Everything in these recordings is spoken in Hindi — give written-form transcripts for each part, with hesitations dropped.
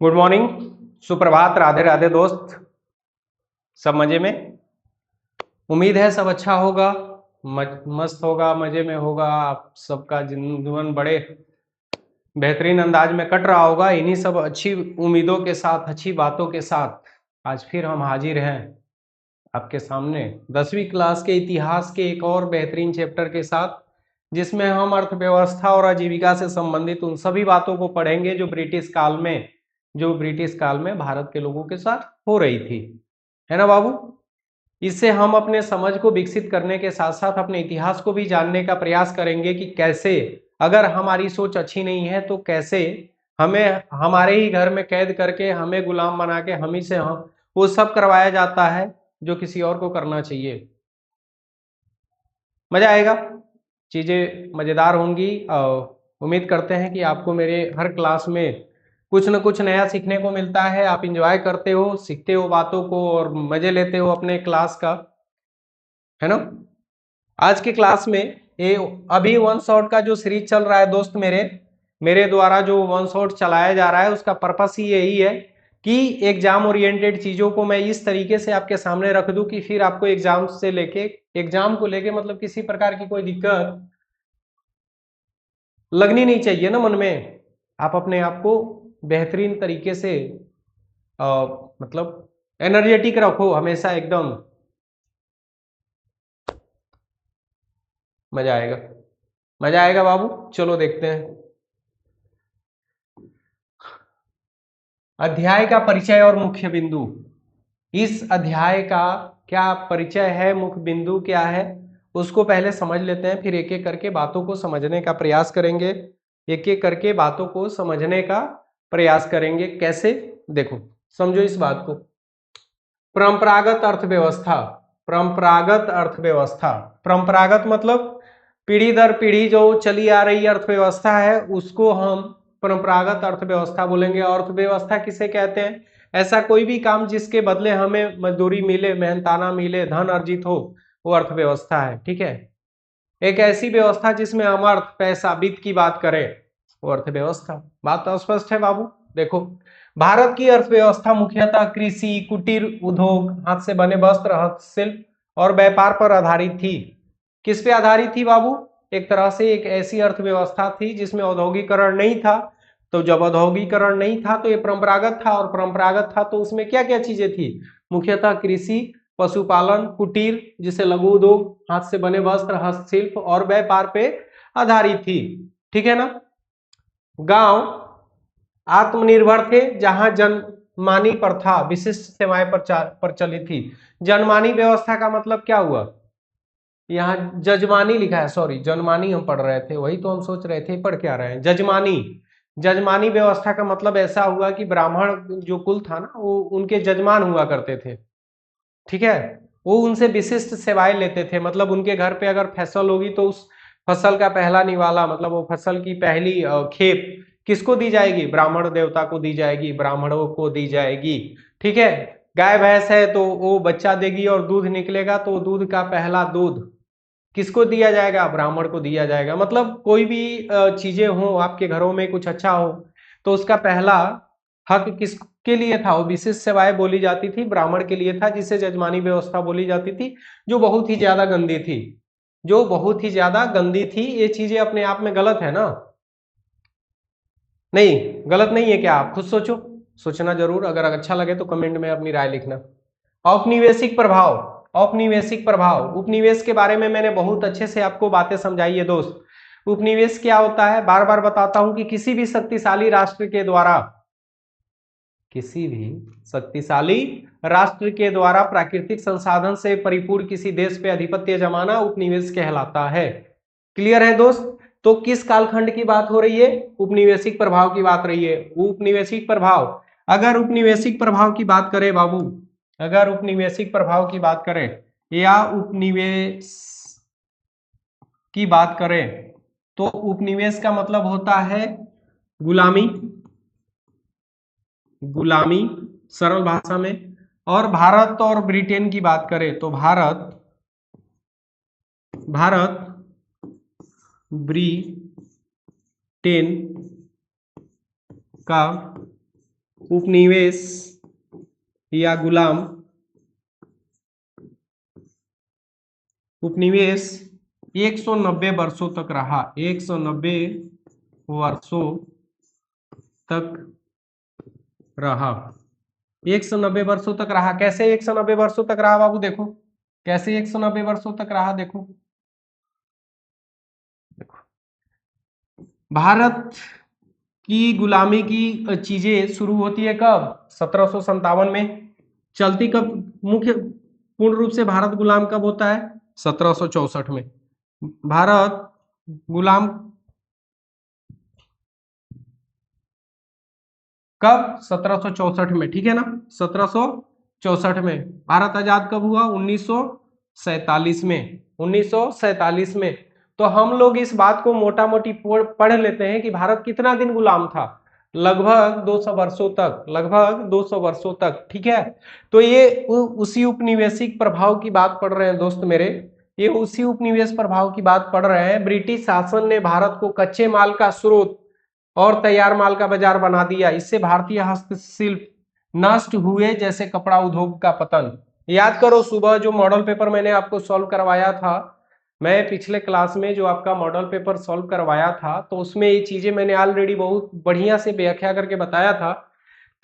गुड मॉर्निंग, सुप्रभात, राधे राधे दोस्त। सब मजे में? उम्मीद है सब अच्छा होगा, मस्त होगा, मजे में होगा। आप सबका जीवन बड़े बेहतरीन अंदाज में कट रहा होगा। इन्हीं सब अच्छी उम्मीदों के साथ, अच्छी बातों के साथ आज फिर हम हाजिर हैं आपके सामने 10वीं क्लास के इतिहास के एक और बेहतरीन चैप्टर के साथ, जिसमें हम अर्थव्यवस्था और आजीविका से संबंधित उन सभी बातों को पढ़ेंगे जो ब्रिटिश काल में भारत के लोगों के साथ हो रही थी। है ना बाबू? इससे हम अपने समझ को विकसित करने के साथ साथ अपने इतिहास को भी जानने का प्रयास करेंगे कि कैसे, अगर हमारी सोच अच्छी नहीं है तो कैसे हमें हमारे ही घर में कैद करके, हमें गुलाम बना के हम ही से हम वो सब करवाया जाता है जो किसी और को करना चाहिए। मजा आएगा, चीजें मजेदार होंगी। उम्मीद करते हैं कि आपको मेरे हर क्लास में कुछ न कुछ नया सीखने को मिलता है। आप इंजॉय करते हो, सीखते हो बातों को और मजे लेते हो अपने क्लास का, है ना? आज की क्लास में ये अभी वन शॉट का जो सीरीज चल रहा है दोस्त, मेरे द्वारा जो वन शॉट चलाया जा रहा है, उसका पर्पस ही यही है कि एग्जाम ओरिएंटेड चीजों को मैं इस तरीके से आपके सामने रख दूं कि फिर आपको एग्जाम को लेके मतलब किसी प्रकार की कोई दिक्कत लगनी नहीं चाहिए ना मन में। आप अपने आप को बेहतरीन तरीके से मतलब एनर्जेटिक रखो हमेशा एकदम। मजा आएगा, मजा आएगा बाबू। चलो देखते हैं। अध्याय का परिचय और मुख्य बिंदु। इस अध्याय का क्या परिचय है, मुख्य बिंदु क्या है, उसको पहले समझ लेते हैं, फिर एक एक करके बातों को समझने का प्रयास करेंगे। एक एक करके बातों को समझने का प्रयास करेंगे। कैसे? देखो, समझो इस बात को। परंपरागत अर्थव्यवस्था। परंपरागत अर्थव्यवस्था, परंपरागत मतलब पीढ़ी दर पीढ़ी जो चली आ रही अर्थव्यवस्था है, उसको हम परंपरागत अर्थव्यवस्था बोलेंगे। अर्थव्यवस्था किसे कहते हैं? ऐसा कोई भी काम जिसके बदले हमें मजदूरी मिले, मेहनताना मिले, धन अर्जित हो, वो अर्थव्यवस्था है। ठीक है? एक ऐसी व्यवस्था जिसमें हम अर्थ, पैसा, वित्त की बात करें, वो अर्थव्यवस्था। बात तो स्पष्ट है बाबू। देखो, भारत की अर्थव्यवस्था मुख्यतः कृषि, कुटीर उद्योग, हाथ से बने वस्त्र, हस्तशिल्प और व्यापार पर आधारित थी। किस पे आधारित थी बाबू? एक तरह से एक ऐसी अर्थव्यवस्था थी जिसमें औद्योगिकरण नहीं था। तो जब औद्योगिकरण नहीं था तो ये परंपरागत था, और परंपरागत था तो उसमें क्या क्या चीजें थी? मुख्यतः कृषि, पशुपालन, कुटीर जिसे लघु उद्योग, हाथ से बने वस्त्र, हस्तशिल्प और व्यापार पे आधारित थी। ठीक है ना? गांव आत्मनिर्भर थे, जहां जनमानी प्रथा, विशिष्ट सेवाएं प्रचलित थी। जनमानी व्यवस्था का मतलब क्या हुआ? यहाँ जजमानी लिखा है, सॉरी, जनमानी हम पढ़ रहे थे, वही तो हम सोच रहे थे पढ़ क्या रहे हैं। जजमानी, जजमानी व्यवस्था का मतलब ऐसा हुआ कि ब्राह्मण जो कुल था ना, वो उनके जजमान हुआ करते थे। ठीक है? वो उनसे विशिष्ट सेवाएं लेते थे। मतलब उनके घर पे अगर फसल होगी तो उस फसल का पहला निवाला, मतलब वो फसल की पहली खेप किसको दी जाएगी? ब्राह्मण देवता को दी जाएगी, ब्राह्मणों को दी जाएगी। ठीक है? गाय भैंस है तो वो बच्चा देगी और दूध निकलेगा, तो दूध का पहला दूध किसको दिया जाएगा? ब्राह्मण को दिया जाएगा। मतलब कोई भी चीजें हो आपके घरों में, कुछ अच्छा हो, तो उसका पहला हक किसके लिए था? वो विशेष सेवाएं बोली जाती थी, ब्राह्मण के लिए था, जिसे जजमानी व्यवस्था बोली जाती थी, जो बहुत ही ज्यादा गंदी थी। जो बहुत ही ज्यादा गंदी थी। ये चीजें अपने आप में गलत है ना? नहीं, गलत नहीं है क्या? आप खुद सोचो, सोचना जरूर। अगर अच्छा लगे तो कमेंट में अपनी राय लिखना। औपनिवेशिक प्रभाव। औपनिवेशिक प्रभाव, उपनिवेश के बारे में मैंने बहुत अच्छे से आपको बातें समझाई है दोस्त। उपनिवेश क्या होता है? बार बार बताता हूं कि किसी भी शक्तिशाली राष्ट्र के द्वारा, किसी भी शक्तिशाली राष्ट्र के द्वारा प्राकृतिक संसाधन से परिपूर्ण किसी देश पे अधिपत्य जमाना उपनिवेश कहलाता है। क्लियर है दोस्त? तो किस कालखंड की बात हो रही है? उपनिवेशिक प्रभाव की बात रही है। उपनिवेशिक प्रभाव, अगर उपनिवेशिक प्रभाव की बात करें बाबू, अगर उपनिवेशिक प्रभाव की बात करें या उपनिवेश की बात करें, तो उपनिवेश का मतलब होता है गुलामी। गुलामी, सरल भाषा में। और भारत और ब्रिटेन की बात करें तो भारत भारत ब्रिटेन का उपनिवेश या गुलाम उपनिवेश 190 वर्षों तक रहा, 190 वर्षों तक रहा, 190 वर्षों तक रहा। कैसे 190 वर्षों तक रहा बाबू? देखो कैसे 190 वर्षों तक रहा। देखो भारत की गुलामी की चीजें शुरू होती है कब? 1757 में। चलती कब मुख्य पूर्ण रूप से भारत गुलाम कब होता है? 1764 में। भारत गुलाम कब? 1764 में, ठीक है ना। 1764 में। भारत आजाद कब हुआ? 1947 में। 1947 में। तो हम लोग इस बात को मोटा मोटी पढ़ लेते हैं कि भारत कितना दिन गुलाम था? लगभग 200 वर्षों तक, लगभग 200 वर्षों तक, ठीक है। तो ये उसी उपनिवेशिक प्रभाव की बात पढ़ रहे हैं दोस्त मेरे, ये उसी उपनिवेश प्रभाव की बात पढ़ रहे हैं। ब्रिटिश शासन ने भारत को कच्चे माल का स्रोत और तैयार माल का बाजार बना दिया। इससे भारतीय हस्तशिल्प नष्ट हुए, जैसे कपड़ा उद्योग का पतन। याद करो सुबह जो मॉडल पेपर मैंने आपको सॉल्व करवाया था, मैं पिछले क्लास में जो आपका मॉडल पेपर सॉल्व करवाया था, तो उसमें ये चीजें मैंने ऑलरेडी बहुत बढ़िया से व्याख्या करके बताया था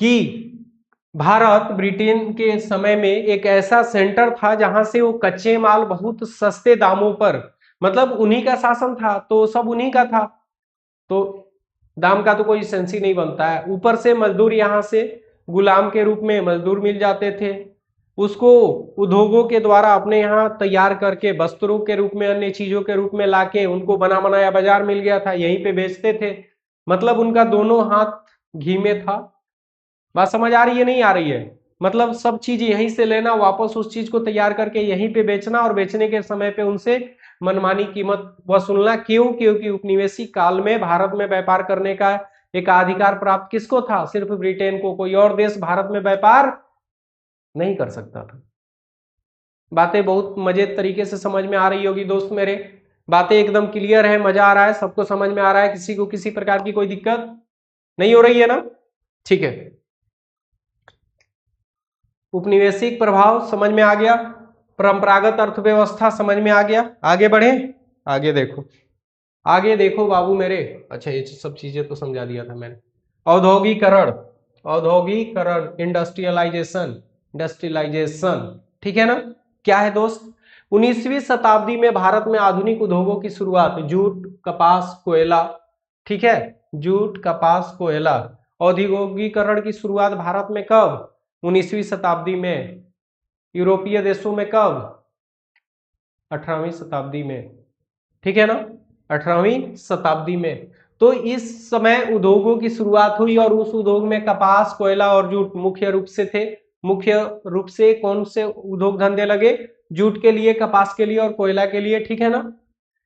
कि भारत ब्रिटेन के समय में एक ऐसा सेंटर था जहां से वो कच्चे माल बहुत सस्ते दामों पर, मतलब उन्हीं का शासन था तो सब उन्हीं का था, तो दाम का तो कोई सेंस ही नहीं बनता है। ऊपर से मजदूर यहाँ से गुलाम के रूप में मजदूर मिल जाते थे, उसको उद्योगों के द्वारा अपने यहाँ तैयार करके वस्त्रों के रूप में, अन्य चीजों के रूप में लाके उनको बना बनाया बाजार मिल गया था, यहीं पे बेचते थे। मतलब उनका दोनों हाथ घी में था। बात समझ आ रही है नहीं आ रही है? मतलब सब चीज यहीं से लेना, वापस उस चीज को तैयार करके यहीं पे बेचना, और बेचने के समय पे उनसे मनमानी कीमत वसूलना। क्यों? क्योंकि उपनिवेशिक काल में भारत में व्यापार करने का एक अधिकार प्राप्त किसको था? सिर्फ ब्रिटेन को। कोई और देश भारत में व्यापार नहीं कर सकता था। बातें बहुत मजे तरीके से समझ में आ रही होगी दोस्त मेरे, बातें एकदम क्लियर है, मजा आ रहा है, सबको समझ में आ रहा है, किसी को किसी प्रकार की कोई दिक्कत नहीं हो रही है ना? ठीक है, उपनिवेशिक प्रभाव समझ में आ गया, परंपरागत अर्थव्यवस्था समझ में आ गया। आगे बढ़े, आगे देखो, आगे देखो बाबू मेरे। अच्छा ये सब चीजें तो समझा दिया था मैंने। औद्योगिकरण, औद्योगिकरण, इंडस्ट्रियलाइजेशन, इंडस्ट्रियलाइजेशन, ठीक है ना। क्या है दोस्त? 19वीं शताब्दी में भारत में आधुनिक उद्योगों की शुरुआत, जूट, कपास, कोयला, ठीक है, जूट, कपास, कोयला। औद्योगिकरण की शुरुआत भारत में कब? 19वीं शताब्दी में। यूरोपीय देशों में कब? 18वीं शताब्दी में, ठीक है ना, 18वीं शताब्दी में। तो इस समय उद्योगों की शुरुआत हुई, और उस उद्योग में कपास, कोयला और जूट मुख्य रूप से थे। मुख्य रूप से कौन से उद्योग धंधे लगे? जूट के लिए, कपास के लिए और कोयला के लिए, ठीक है ना।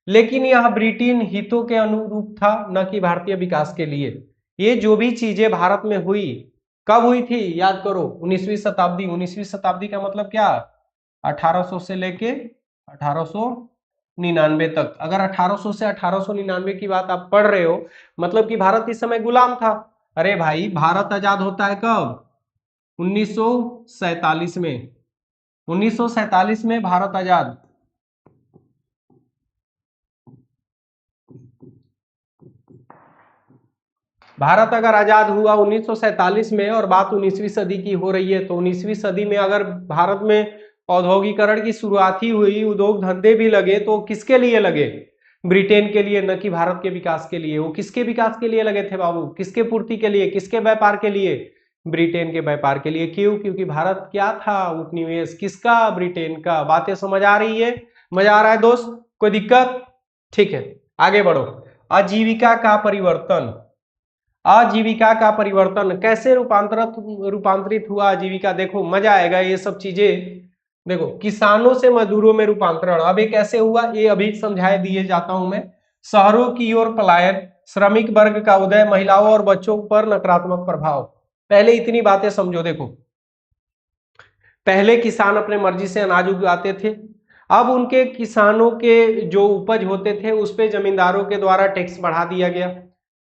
लेकिन यह ब्रिटेन हितों के अनुरूप था, न कि भारतीय विकास के लिए। ये जो भी चीजें भारत में हुई, कब हुई थी? याद करो, 19वीं शताब्दी। 19वीं शताब्दी का मतलब क्या? 1800 से लेके 1899 तक। अगर 1800 से 1899 की बात आप पढ़ रहे हो, मतलब कि भारत इस समय गुलाम था। अरे भाई, भारत आजाद होता है कब? 1947 में। 1947 में भारत आजाद। भारत अगर आजाद हुआ 1947 में, और बात 19वीं सदी की हो रही है, तो 19वीं सदी में अगर भारत में औद्योगिकरण की शुरुआत ही हुई, उद्योग धंधे भी लगे, तो किसके लिए लगे? ब्रिटेन के लिए, न कि भारत के विकास के लिए। वो किसके विकास के लिए लगे थे बाबू? किसके पूर्ति के लिए, किसके व्यापार के लिए? ब्रिटेन के व्यापार के लिए। क्यों? क्योंकि भारत क्या था? उपनिवेश। किसका? ब्रिटेन का। बातें समझ आ रही है? मजा आ रहा है दोस्त? कोई दिक्कत? ठीक है, आगे बढ़ो। आजीविका का परिवर्तन, आजीविका का परिवर्तन कैसे रूपांतरित हुआ आजीविका? देखो मजा आएगा ये सब चीजें। देखो, किसानों से मजदूरों में रूपांतरण, अब ये कैसे हुआ ये अभी समझाए दिए जाता हूं मैं। शहरों की ओर पलायन, श्रमिक वर्ग का उदय, महिलाओं और बच्चों पर नकारात्मक प्रभाव। पहले इतनी बातें समझो। देखो, पहले किसान अपने मर्जी से अनाज उगाते थे, अब उनके किसानों के जो उपज होते थे उस पे जमींदारों के द्वारा टैक्स बढ़ा दिया गया।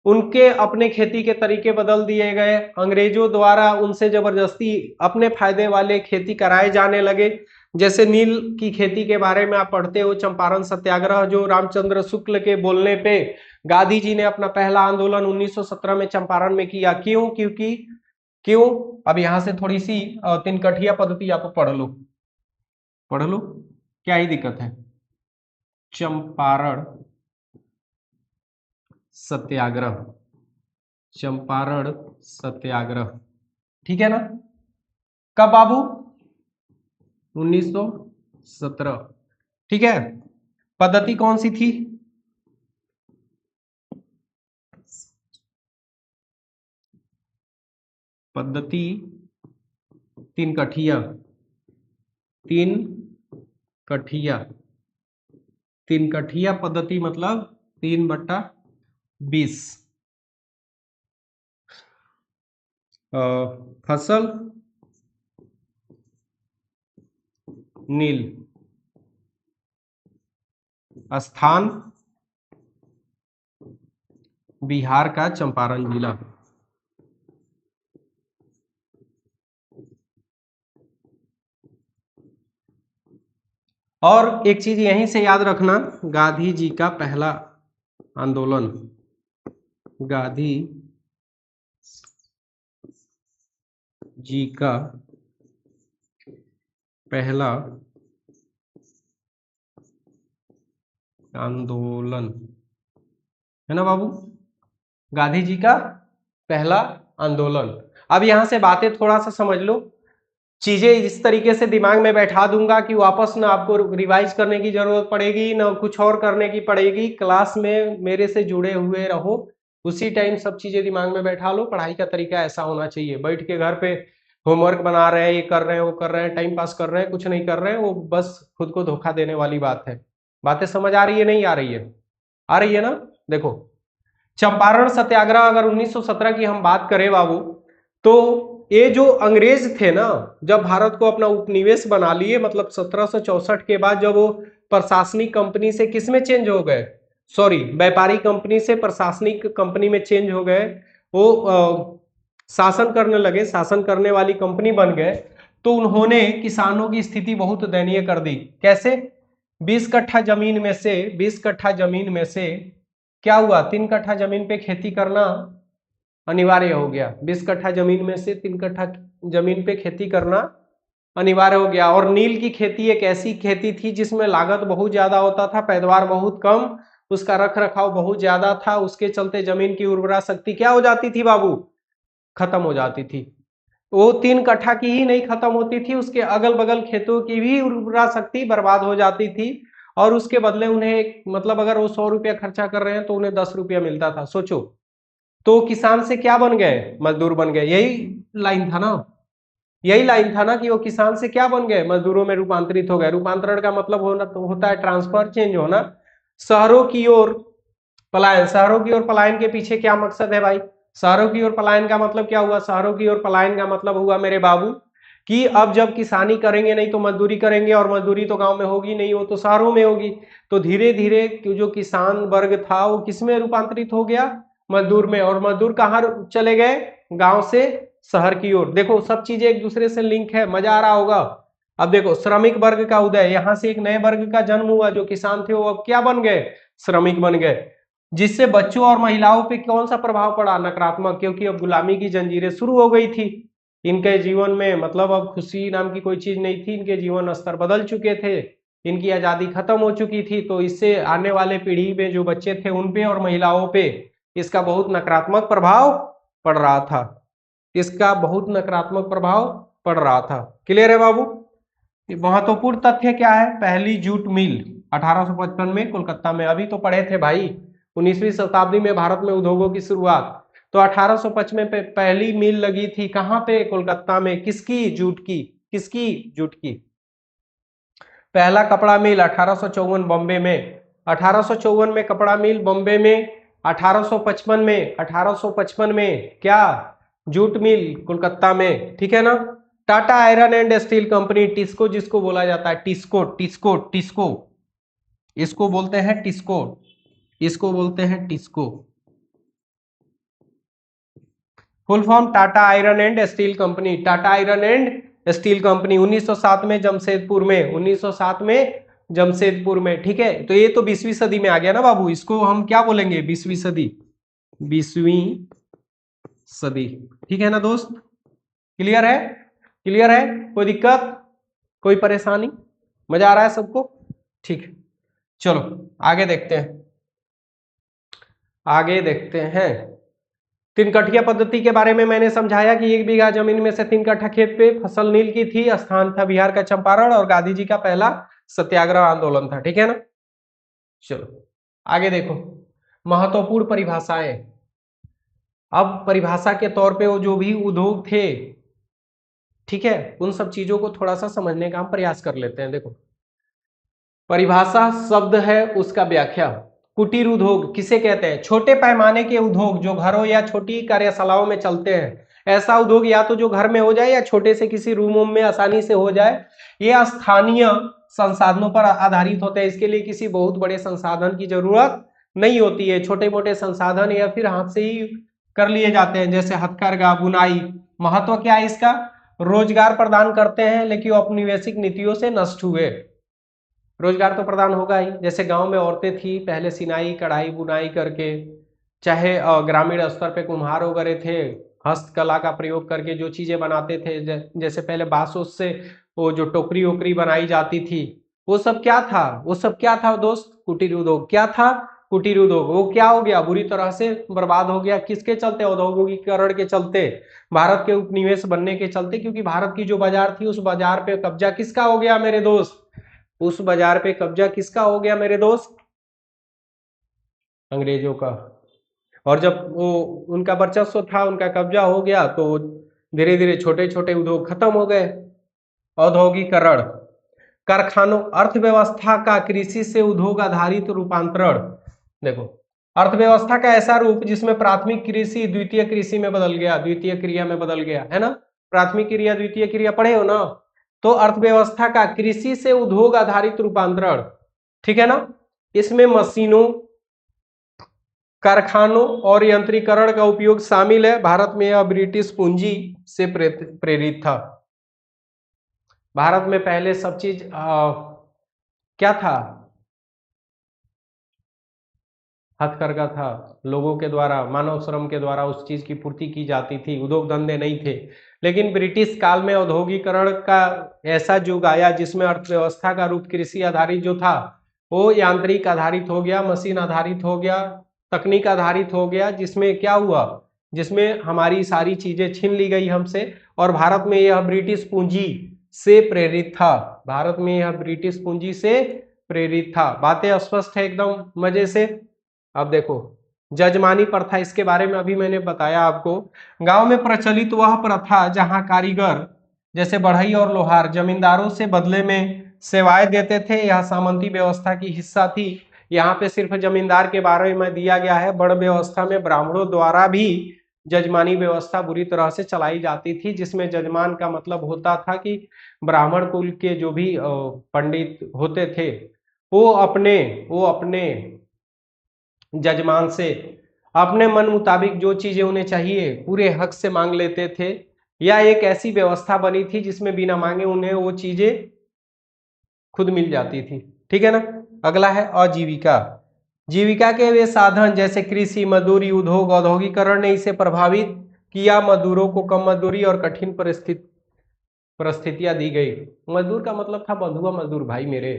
उनके अपने खेती के तरीके बदल दिए गए, अंग्रेजों द्वारा उनसे जबरदस्ती अपने फायदे वाले खेती कराए जाने लगे। जैसे नील की खेती के बारे में आप पढ़ते हो, चंपारण सत्याग्रह जो रामचंद्र शुक्ल के बोलने पे गांधी जी ने अपना पहला आंदोलन 1917 में चंपारण में किया। क्यों? क्यों? अब यहां से थोड़ी सी तिनकठिया पद्धति आप पढ़ लो, क्या ही दिक्कत है। चंपारण सत्याग्रह, चंपारण सत्याग्रह, ठीक है ना? कब बाबू? 1917, ठीक है। पद्धति कौन सी थी? पद्धति तीन कठिया, तीन कठिया पद्धति मतलब 3/20। फसल नील, स्थान बिहार का चंपारण जिला। और एक चीज यहीं से याद रखना, गांधी जी का पहला आंदोलन, गांधी जी का पहला आंदोलन, है ना बाबू? गांधी जी का पहला आंदोलन। अब यहां से बातें थोड़ा सा समझ लो, चीजें इस तरीके से दिमाग में बैठा दूंगा कि वापस ना आपको रिवाइज करने की जरूरत पड़ेगी ना कुछ और करने की पड़ेगी। क्लास में मेरे से जुड़े हुए रहो, उसी टाइम सब चीजें दिमाग में बैठा लो। पढ़ाई का तरीका ऐसा होना चाहिए, बैठ के घर पे होमवर्क बना रहे हैं, ये कर रहे हैं, वो कर रहे हैं, टाइम पास कर रहे हैं, कुछ नहीं कर रहे हैं, वो बस खुद को धोखा देने वाली बात है। बातें समझ आ रही है? नहीं आ रही है? आ रही है ना? देखो, चंपारण सत्याग्रह अगर 1917 की हम बात करें बाबू, तो ये जो अंग्रेज थे ना, जब भारत को अपना उपनिवेश बना लिए, मतलब 1764 के बाद जब वो प्रशासनिक कंपनी से किस में चेंज हो गए, सॉरी व्यापारी कंपनी से प्रशासनिक कंपनी में चेंज हो गए, वो शासन करने लगे, शासन करने वाली कंपनी बन गए, तो उन्होंने किसानों की स्थिति बहुत दयनीय कर दी। कैसे? 20 कट्ठा जमीन में से 20 कट्ठा जमीन में से क्या हुआ, 3 कट्ठा जमीन पे खेती करना अनिवार्य हो गया। 20 कट्ठा जमीन में से 3 कट्ठा जमीन पे खेती करना अनिवार्य हो गया। और नील की खेती एक ऐसी खेती थी जिसमें लागत बहुत ज्यादा होता था, पैदावार बहुत कम, उसका रख रखाव बहुत ज्यादा था, उसके चलते जमीन की उर्वरा शक्ति क्या हो जाती थी बाबू? खत्म हो जाती थी। वो 3 कट्ठा की ही नहीं खत्म होती थी, उसके अगल बगल खेतों की भी उर्वरा शक्ति बर्बाद हो जाती थी। और उसके बदले उन्हें, मतलब अगर वो 100 रुपया खर्चा कर रहे हैं तो उन्हें 10 रुपया मिलता था। सोचो, तो किसान से क्या बन गए? मजदूर बन गए। यही लाइन था ना, यही लाइन था ना कि वो किसान से क्या बन गए? मजदूरों में रूपांतरित हो गए। रूपांतरण का मतलब होना तो होता है ट्रांसफर, चेंज होना, शहरों की ओर पलायन। शहरों की ओर पलायन के पीछे क्या मकसद है भाई? शहरों की ओर पलायन का मतलब क्या हुआ? शहरों की ओर पलायन का मतलब हुआ मेरे बाबू कि अब जब किसानी करेंगे नहीं तो मजदूरी करेंगे, और मजदूरी तो गांव में होगी नहीं, वो तो शहरों में होगी। तो धीरे धीरे जो किसान वर्ग था वो किसमें रूपांतरित हो गया? मजदूर में। और मजदूर कहाँ चले गए? गांव से शहर की ओर। देखो, सब चीजें एक दूसरे से लिंक है, मजा आ रहा होगा। अब देखो, श्रमिक वर्ग का उदय, यहां से एक नए वर्ग का जन्म हुआ। जो किसान थे वो अब क्या बन गए? श्रमिक बन गए। जिससे बच्चों और महिलाओं पे कौन सा प्रभाव पड़ा? नकारात्मक, क्योंकि अब गुलामी की जंजीरें शुरू हो गई थी इनके जीवन में। मतलब अब खुशी नाम की कोई चीज नहीं थी, इनके जीवन स्तर बदल चुके थे, इनकी आजादी खत्म हो चुकी थी। तो इससे आने वाले पीढ़ी में जो बच्चे थे उन पे और महिलाओं पे इसका बहुत नकारात्मक प्रभाव पड़ रहा था, इसका बहुत नकारात्मक प्रभाव पड़ रहा था। क्लियर है बाबू? महत्वपूर्ण तथ्य क्या है? पहली जूट मिल 1855 में कोलकाता में। अभी तो पढ़े थे भाई, 19वीं शताब्दी में भारत में उद्योगों की शुरुआत। तो 1855 में पहली मिल लगी थी, कहां पे? कोलकाता में। किसकी? जूट की। किसकी? जूट की। पहला कपड़ा मिल 1854 बॉम्बे में, 1854 में कपड़ा मिल बॉम्बे में। 1855 में क्या? जूट मिल कोलकाता में, ठीक है ना? Tata iron and steel company, TISCO जिसको बोला जाता है, टिस्को टिस्को टिस्को, इसको बोलते हैं टिस्को, इसको बोलते हैं TISCO. Full form Tata iron and steel company, Tata iron and steel company 1907 में जमशेदपुर में, 1907 में जमशेदपुर में। ठीक है, तो ये तो 20वीं सदी में आ गया ना बाबू, इसको हम क्या बोलेंगे, 20वीं सदी, 20वीं सदी। ठीक है ना दोस्त, क्लियर है, क्लियर है, कोई दिक्कत, कोई परेशानी, मजा आ रहा है सबको? ठीक है, चलो आगे देखते हैं, आगे देखते हैं। तीन कठिया पद्धति के बारे में मैंने समझाया कि 1 बीघा जमीन में से 3 कट्ठा खेत पे फसल नील की थी, स्थान था बिहार का चंपारण और गांधी जी का पहला सत्याग्रह आंदोलन था। ठीक है ना, चलो आगे देखो, महत्वपूर्ण परिभाषाएं। अब परिभाषा के तौर पे वो जो भी उद्योग थे, ठीक है, उन सब चीजों को थोड़ा सा समझने का हम प्रयास कर लेते हैं। देखो, परिभाषा शब्द है, उसका व्याख्या। कुटीर उद्योग किसे कहते हैं? छोटे पैमाने के उद्योग जो घरों या छोटी कार्यशालाओं में चलते हैं। ऐसा उद्योग या तो जो घर में हो जाए या छोटे से किसी रूम में आसानी से हो जाए। ये स्थानीय संसाधनों पर आधारित होते हैं, इसके लिए किसी बहुत बड़े संसाधन की जरूरत नहीं होती है। छोटे मोटे संसाधन या फिर हाथ से ही कर लिए जाते हैं, जैसे हथकरघा, बुनाई। महत्व क्या है इसका? रोजगार प्रदान करते हैं, लेकिन औपनिवेशिक नीतियों से नष्ट हुए। रोजगार तो प्रदान होगा ही, जैसे गांव में औरतें थी पहले सिनाई कढ़ाई बुनाई करके, चाहे ग्रामीण स्तर पे कुम्हार वगैरह थे, हस्तकला का प्रयोग करके जो चीजें बनाते थे, जैसे पहले बांसों से वो जो टोकरी वोकरी बनाई जाती थी, वो सब क्या था? वो सब क्या था दोस्त? कुटीर उद्योग। क्या था? कुटीर उद्योग। वो क्या हो गया? बुरी तरह से बर्बाद हो गया। किसके चलते? औद्योगिकीकरण के चलते, भारत के उपनिवेश बनने के चलते। क्योंकि भारत की जो बाजार थी, उस बाजार पे कब्जा किसका हो गया मेरे दोस्त? उस बाजार पे कब्जा किसका हो गया मेरे दोस्त? अंग्रेजों का। और जब वो उनका वर्चस्व था, उनका कब्जा हो गया, तो धीरे धीरे छोटे छोटे उद्योग खत्म हो गए। औद्योगिकरण, कारखानों, अर्थव्यवस्था का कृषि से उद्योग आधारित रूपांतरण। देखो, अर्थव्यवस्था का ऐसा रूप जिसमें प्राथमिक कृषि द्वितीय कृषि में बदल गया, द्वितीय क्रिया में बदल गया, है ना? प्राथमिक क्रिया द्वितीय क्रिया पढ़े हो ना? तो अर्थव्यवस्था का कृषि से उद्योग आधारित रूपांतरण, ठीक है ना? इसमें मशीनों, कारखानों और यंत्रीकरण का उपयोग शामिल है। भारत में यह ब्रिटिश पूंजी से प्रेरित था। भारत में पहले सब चीज क्या था? हथकरघा था, लोगों के द्वारा मानव श्रम के द्वारा उस चीज की पूर्ति की जाती थी, उद्योग धंधे नहीं थे। लेकिन ब्रिटिश काल में औद्योगिकरण का ऐसा युग आया जिसमें अर्थव्यवस्था का रूप कृषि आधारित जो था वो यांत्रिक आधारित हो गया, मशीन आधारित हो गया, तकनीक आधारित हो गया। जिसमें क्या हुआ? जिसमें हमारी सारी चीजें छीन ली गई हमसे, और भारत में यह ब्रिटिश पूंजी से प्रेरित था। भारत में यह ब्रिटिश पूंजी से प्रेरित था। बातें स्पष्ट है एकदम मजे से? अब देखो, जजमानी प्रथा, इसके बारे में अभी मैंने बताया आपको। गांव में प्रचलित वह प्रथा जहां कारीगर जैसे बढ़ई और लोहार जमींदारों से बदले में सेवाएं देते थे, यह सामंती व्यवस्था की हिस्सा थी। यहाँ पे सिर्फ जमींदार के बारे में दिया गया है। बड़ व्यवस्था में ब्राह्मणों द्वारा भी जजमानी व्यवस्था बुरी तरह से चलाई जाती थी, जिसमें जजमान का मतलब होता था कि ब्राह्मण कुल के जो भी पंडित होते थे वो अपने जजमान से अपने मन मुताबिक जो चीजें उन्हें चाहिए पूरे हक से मांग लेते थे। या एक ऐसी व्यवस्था बनी थी जिसमें बिना मांगे उन्हें वो चीजें खुद मिल जाती थी। ठीक है ना? अगला है आजीविका। जीविका के वे साधन जैसे कृषि, मजदूरी, उद्योग, औद्योगिकरण ने इसे प्रभावित किया। मजदूरों को कम मजदूरी और कठिन परिस्थितियां दी गई। मजदूर का मतलब था बंधुआ मजदूर भाई मेरे।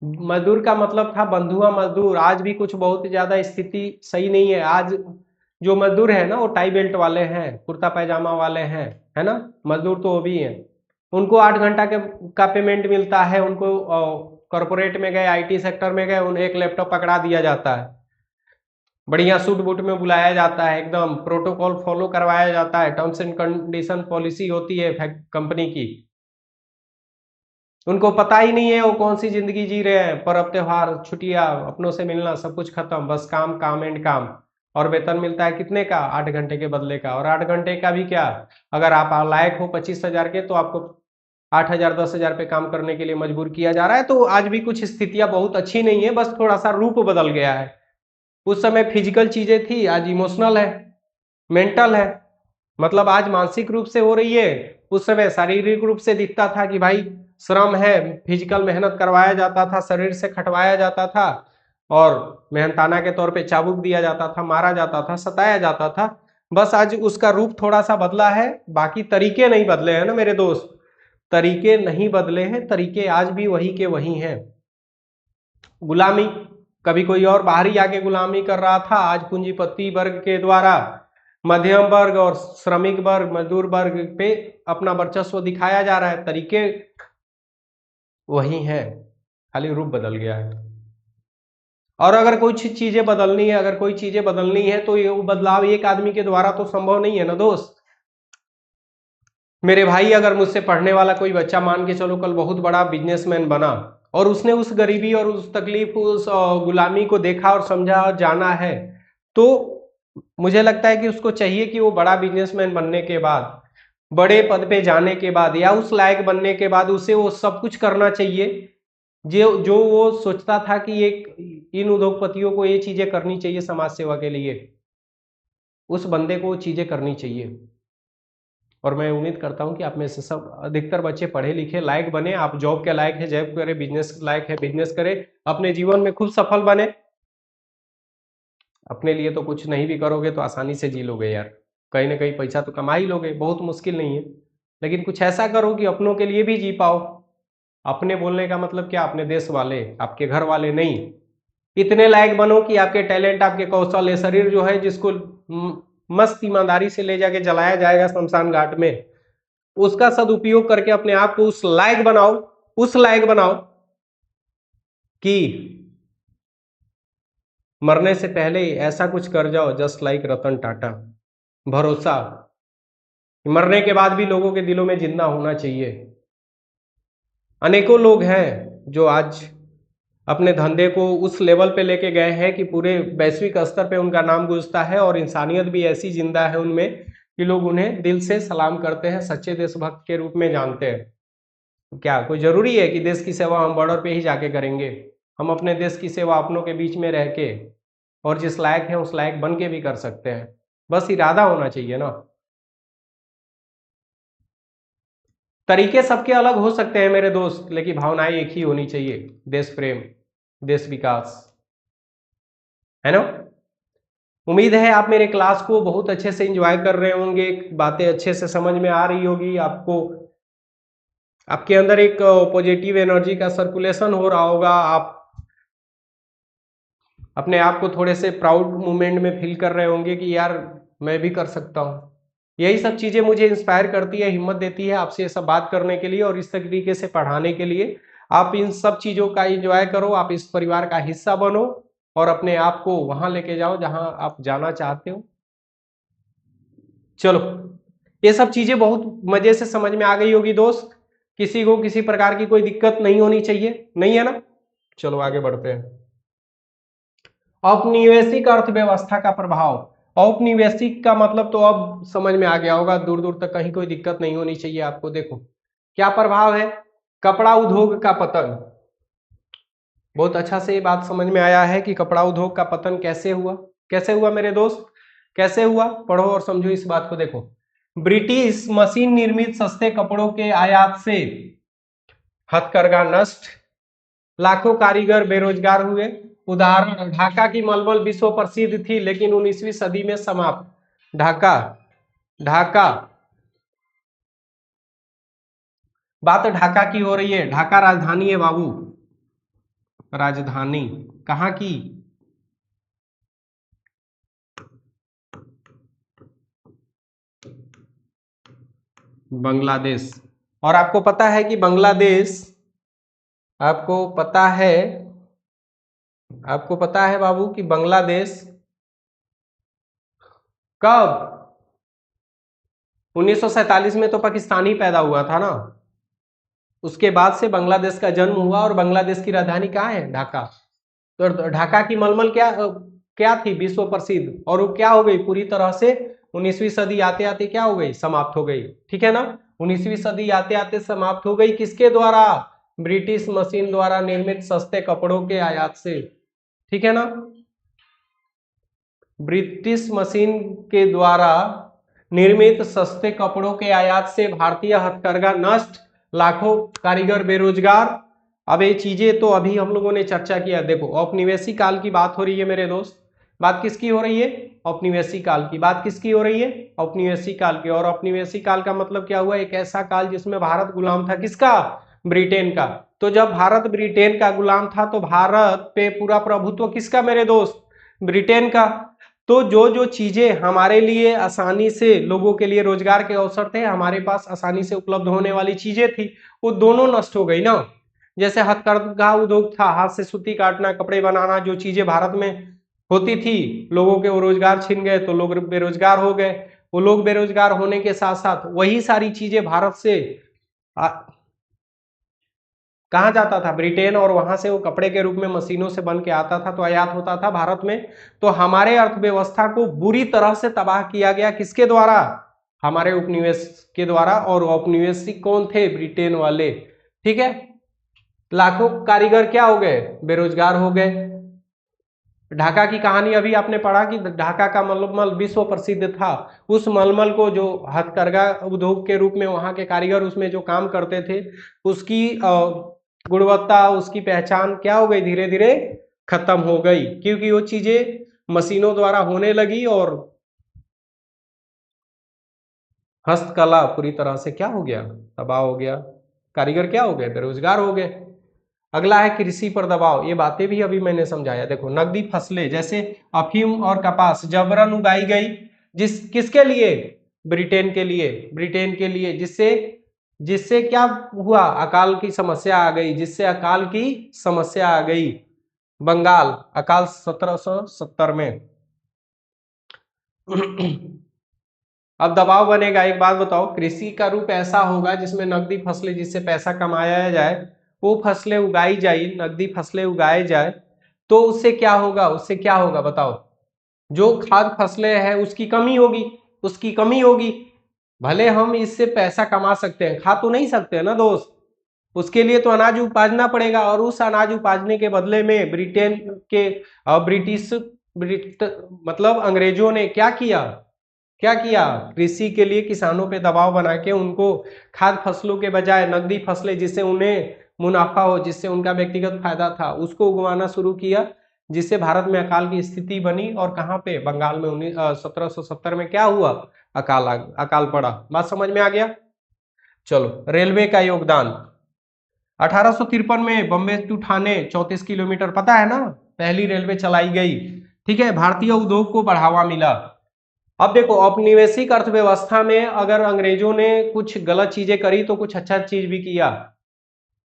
मजदूर का मतलब था बंधुआ मजदूर। आज भी कुछ बहुत ज्यादा स्थिति सही नहीं है। आज जो मजदूर है ना वो टाई बेल्ट वाले हैं, कुर्ता पैजामा वाले हैं, है ना? मजदूर तो वो भी हैं। उनको 8 घंटा का पेमेंट मिलता है। उनको कॉर्पोरेट में गए, आईटी सेक्टर में गए, उन्हें एक लैपटॉप पकड़ा दिया जाता है, बढ़िया सूट बूट में बुलाया जाता है, एकदम प्रोटोकॉल फॉलो करवाया जाता है, टर्म्स एंड कंडीशन पॉलिसी होती है कंपनी की। उनको पता ही नहीं है वो कौन सी जिंदगी जी रहे हैं। पर्व त्योहार, छुट्टियां, अपनों से मिलना, सब कुछ खत्म, बस काम काम एंड काम। और वेतन मिलता है कितने का? 8 घंटे के बदले का। और 8 घंटे का भी क्या, अगर आप लायक हो 25,000 के तो आपको 8,000 10,000 पे काम करने के लिए मजबूर किया जा रहा है। तो आज भी कुछ स्थितियां बहुत अच्छी नहीं है, बस थोड़ा सा रूप बदल गया है। उस समय फिजिकल चीजें थी, आज इमोशनल है, मेंटल है। मतलब आज मानसिक रूप से हो रही है, उस समय शारीरिक रूप से दिखता था कि भाई श्रम है, फिजिकल मेहनत करवाया जाता था, शरीर से खटवाया जाता था और मेहनताना के तौर पे चाबुक दिया जाता था, मारा जाता था, सताया जाता था। बस आज उसका रूप थोड़ा सा बदला है, बाकी तरीके नहीं बदले हैं ना मेरे दोस्त, तरीके नहीं बदले हैं, तरीके आज भी वही के वही हैं। गुलामी, कभी कोई और बाहरी आके गुलामी कर रहा था, आज पूंजीपति वर्ग के द्वारा मध्यम वर्ग और श्रमिक वर्ग, मजदूर वर्ग पे अपना वर्चस्व दिखाया जा रहा है। तरीके वही हैं, खाली रूप बदल गया है। और अगर कुछ चीजें बदलनी है, अगर कोई चीजें बदलनी है तो ये बदलाव एक आदमी के द्वारा तो संभव नहीं है ना दोस्त। मेरे भाई, अगर मुझसे पढ़ने वाला कोई बच्चा मान के चलो कल बहुत बड़ा बिजनेसमैन बना और उसने उस गरीबी और उस तकलीफ, उस गुलामी को देखा और समझा और जाना है, तो मुझे लगता है कि उसको चाहिए कि वो बड़ा बिजनेसमैन बनने के बाद, बड़े पद पे जाने के बाद या उस लायक बनने के बाद उसे वो सब कुछ करना चाहिए जो जो वो सोचता था कि एक इन उद्योगपतियों को ये चीजें करनी चाहिए समाज सेवा के लिए, उस बंदे को वो चीजें करनी चाहिए। और मैं उम्मीद करता हूं कि आप में से सब अधिकतर बच्चे पढ़े लिखे लायक बने, आप जॉब के लायक है जॉब करे, बिजनेस लायक है बिजनेस करे, अपने जीवन में खुद सफल बने। अपने लिए तो कुछ नहीं भी करोगे तो आसानी से जी लोगे यार, कहीं ना कहीं पैसा तो कमा ही लोगे, बहुत मुश्किल नहीं है, लेकिन कुछ ऐसा करो कि अपनों के लिए भी जी पाओ। अपने बोलने का मतलब क्या, अपने देश वाले, आपके घर वाले नहीं। इतने लायक बनो कि आपके टैलेंट, आपके कौशल, ये शरीर जो है जिसको मस्त ईमानदारी से ले जाके जलाया जाएगा शमशान घाट में, उसका सदुपयोग करके अपने आप को उस लायक बनाओ, उस लायक बनाओ कि मरने से पहले ऐसा कुछ कर जाओ जस्ट लाइक रतन टाटा। भरोसा, मरने के बाद भी लोगों के दिलों में जिंदा होना चाहिए। अनेकों लोग हैं जो आज अपने धंधे को उस लेवल पे लेके गए हैं कि पूरे वैश्विक स्तर पे उनका नाम गूंजता है और इंसानियत भी ऐसी जिंदा है उनमें कि लोग उन्हें दिल से सलाम करते हैं, सच्चे देशभक्त के रूप में जानते हैं। क्या कोई जरूरी है कि देश की सेवा हम बॉर्डर पे ही जाके करेंगे? हम अपने देश की सेवा अपनों के बीच में रह के और जिस लायक है उस लायक बन के भी कर सकते हैं, बस इरादा होना चाहिए ना। तरीके सबके अलग हो सकते हैं मेरे दोस्त, लेकिन भावनाएं एक ही होनी चाहिए, देश प्रेम, देश विकास, है ना। उम्मीद है आप मेरे क्लास को बहुत अच्छे से एंजॉय कर रहे होंगे, बातें अच्छे से समझ में आ रही होगी आपको, आपके अंदर एक पॉजिटिव एनर्जी का सर्कुलेशन हो रहा होगा, आप अपने आप को थोड़े से प्राउड मूवमेंट में फील कर रहे होंगे कि यार मैं भी कर सकता हूँ। यही सब चीज़ें मुझे इंस्पायर करती है, हिम्मत देती है आपसे ये सब बात करने के लिए और इस तरीके से पढ़ाने के लिए। आप इन सब चीज़ों का एंजॉय करो, आप इस परिवार का हिस्सा बनो और अपने आप को वहां लेके जाओ जहां आप जाना चाहते हो। चलो, ये सब चीजें बहुत मजे से समझ में आ गई होगी दोस्त, किसी को किसी प्रकार की कोई दिक्कत नहीं होनी चाहिए, नहीं है ना। चलो आगे बढ़ते हैं। औपनिवेशिक अर्थव्यवस्था का प्रभाव। औपनिवेशिक का मतलब तो अब समझ में आ गया होगा, दूर दूर तक कहीं कोई दिक्कत नहीं होनी चाहिए आपको। देखो क्या प्रभाव है, कपड़ा उद्योग का पतन। बहुत अच्छा से ये बात समझ में आया है कि कपड़ा उद्योग का पतन कैसे हुआ, कैसे हुआ मेरे दोस्त, कैसे हुआ, पढ़ो और समझो इस बात को। देखो, ब्रिटिश मशीन निर्मित सस्ते कपड़ों के आयात से हथकरघा नष्ट, लाखों कारीगर बेरोजगार हुए। उदाहरण, ढाका की मलमल विश्व प्रसिद्ध थी लेकिन 19वीं सदी में समाप्त। ढाका, ढाका, बात ढाका की हो रही है, ढाका राजधानी है बाबू, राजधानी कहाँ की, बांग्लादेश। और आपको पता है कि बांग्लादेश, आपको पता है, आपको पता है बाबू कि बांग्लादेश कब, 1947 में तो पाकिस्तान ही पैदा हुआ था ना, उसके बाद से बांग्लादेश का जन्म हुआ और बांग्लादेश की राजधानी कहाँ है, ढाका। तो ढाका की मलमल क्या क्या थी, विश्व प्रसिद्ध, और वो क्या हो गई पूरी तरह से 19वीं सदी आते आते क्या हो गई, समाप्त हो गई, ठीक है ना। 19वीं सदी आते आते समाप्त हो गई, किसके द्वारा, ब्रिटिश मशीन द्वारा निर्मित सस्ते कपड़ों के आयात से, ठीक है ना। ब्रिटिश मशीन के द्वारा निर्मित सस्ते कपड़ों के आयात से भारतीय हथकरघा नष्ट, लाखों कारीगर बेरोजगार। अब ये चीजें तो अभी हम लोगों ने चर्चा किया। देखो औपनिवेशिक काल की बात हो रही है मेरे दोस्त। बात किसकी हो रही है? औपनिवेशिक काल की। बात किसकी हो रही है? औपनिवेशिक काल की। और औपनिवेशिक काल का मतलब क्या हुआ? एक ऐसा काल जिसमें भारत गुलाम था। किसका? ब्रिटेन का। तो जब भारत ब्रिटेन का गुलाम था तो भारत पे पूरा प्रभुत्व किसका मेरे दोस्त? ब्रिटेन का। तो जो जो चीजें हमारे लिए आसानी से, लोगों के लिए रोजगार के अवसर थे, हमारे पास आसानी से उपलब्ध होने वाली चीजें थी, वो दोनों नष्ट हो गई ना। जैसे हथकरघा उद्योग था, हाथ से सूती काटना, कपड़े बनाना, जो चीजें भारत में होती थी, लोगों के वो रोजगार छिन गए तो लोग बेरोजगार हो गए। वो लोग बेरोजगार होने के साथ साथ वही सारी चीजें भारत से कहाँ जाता था? ब्रिटेन। और वहां से वो कपड़े के रूप में मशीनों से बन के आता था, तो आयात होता था भारत में। तो हमारे अर्थव्यवस्था को बुरी तरह से तबाह किया गया। किसके द्वारा? हमारे उपनिवेश के द्वारा। और औपनिवेशिक कौन थे? ब्रिटेन वाले। ठीक है। लाखों कारीगर क्या हो गए? बेरोजगार हो गए। ढाका की कहानी अभी आपने पढ़ा कि ढाका का मलमल विश्व प्रसिद्ध था। उस मलमल को जो हथकरघा उद्योग के रूप में वहां के कारीगर उसमें जो काम करते थे, उसकी गुणवत्ता, उसकी पहचान क्या हो गई? धीरे धीरे खत्म हो गई, क्योंकि वो चीजें मशीनों द्वारा होने लगी और हस्तकला पूरी तरह से क्या हो गया? तबाह हो गया। कारीगर क्या हो गए? बेरोजगार हो गए। अगला है कृषि पर दबाव। ये बातें भी अभी मैंने समझाया। देखो नकदी फसलें जैसे अफीम और कपास जबरन उगाई गई। किसके लिए? ब्रिटेन के लिए। ब्रिटेन के लिए। जिससे जिससे क्या हुआ? अकाल की समस्या आ गई। जिससे अकाल की समस्या आ गई। बंगाल अकाल 1770 में। अब दबाव बनेगा। एक बात बताओ, कृषि का रूप ऐसा होगा जिसमें नकदी फसलें, जिससे पैसा कमाया जाए, वो फसलें उगाई जाए, नकदी फसलें उगाए जाए, तो उससे क्या होगा? उससे क्या होगा बताओ? जो खाद्य फसलें हैं उसकी कमी होगी। उसकी कमी होगी। भले हम इससे पैसा कमा सकते हैं, खा तो नहीं सकते ना दोस्त। उसके लिए तो अनाज उपाजना पड़ेगा। और उस अनाज उपाजने के बदले में ब्रिटेन के ब्रिटिश मतलब अंग्रेजों ने क्या किया? क्या किया? कृषि के लिए किसानों पे दबाव बना के उनको खाद्य फसलों के बजाय नकदी फसलें, जिससे उन्हें मुनाफा हो, जिससे उनका व्यक्तिगत फायदा था, उसको उगवाना शुरू किया। जिससे भारत में अकाल की स्थिति बनी। और कहाँ पे? बंगाल में 1770 में क्या हुआ? अकाल पड़ा। बात समझ में आ गया? चलो रेलवे का योगदान। 1853 में बम्बे टू ठाणे 34 किलोमीटर, पता है ना, पहली रेलवे चलाई गई। ठीक है। भारतीय उद्योग को बढ़ावा मिला। अब देखो औपनिवेशिक अर्थव्यवस्था में अगर अंग्रेजों ने कुछ गलत चीजें करी तो कुछ अच्छा चीज भी किया।